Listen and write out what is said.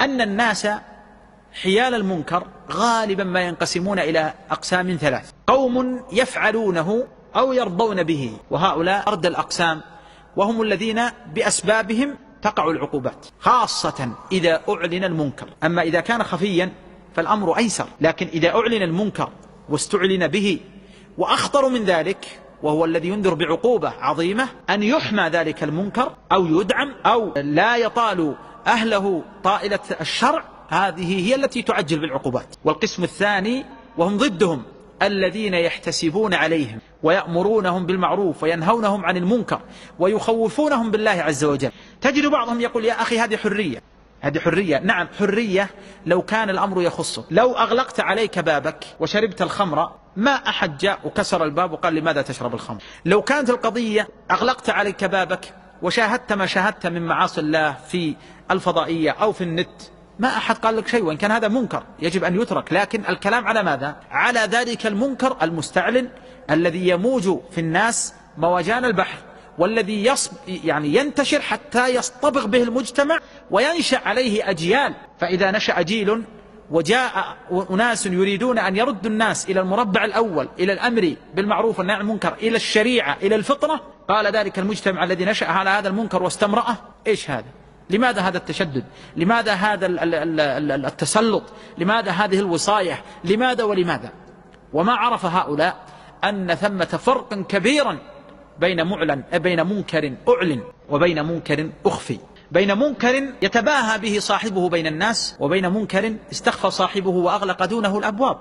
أن الناس حيال المنكر غالبا ما ينقسمون إلى أقسام ثلاث: قوم يفعلونه أو يرضون به، وهؤلاء أرد الأقسام، وهم الذين بأسبابهم تقع العقوبات، خاصة إذا أعلن المنكر. أما إذا كان خفيا فالأمر أيسر، لكن إذا أعلن المنكر واستعلن به، وأخطر من ذلك وهو الذي ينذر بعقوبة عظيمة، أن يحمى ذلك المنكر أو يدعم أو لا يطال أهله طائلة الشرع، هذه هي التي تعجل بالعقوبات. والقسم الثاني وهم ضدهم، الذين يحتسبون عليهم ويأمرونهم بالمعروف وينهونهم عن المنكر ويخوفونهم بالله عز وجل. تجد بعضهم يقول: يا أخي هذه حرية. هذه حرية، نعم حرية لو كان الأمر يخصك. لو أغلقت عليك بابك وشربت الخمر ما أحد جاء وكسر الباب وقال: لماذا تشرب الخمر؟ لو كانت القضية أغلقت عليك بابك وشاهدت ما شاهدت من معاصي الله في الفضائية أو في النت، ما أحد قال لك شيء، وإن كان هذا منكر يجب أن يترك. لكن الكلام على ماذا؟ على ذلك المنكر المستعلن الذي يموج في الناس موجان البحر، والذي ينتشر حتى يصطبغ به المجتمع وينشأ عليه أجيال. فإذا نشأ جيل وجاء أناس يريدون أن يردوا الناس إلى المربع الأول، إلى الأمر بالمعروف والنهي عن المنكر، إلى الشريعة، إلى الفطرة، قال ذلك المجتمع الذي نشأ على هذا المنكر واستمرأه: إيش هذا؟ لماذا هذا التشدد؟ لماذا هذا التسلط؟ لماذا هذه الوصاية؟ لماذا ولماذا؟ وما عرف هؤلاء أن ثمة فرق كبيرا بين منكر أعلن وبين منكر أخفي، بين منكر يتباهى به صاحبه بين الناس، وبين منكر استخفى صاحبه وأغلق دونه الأبواب.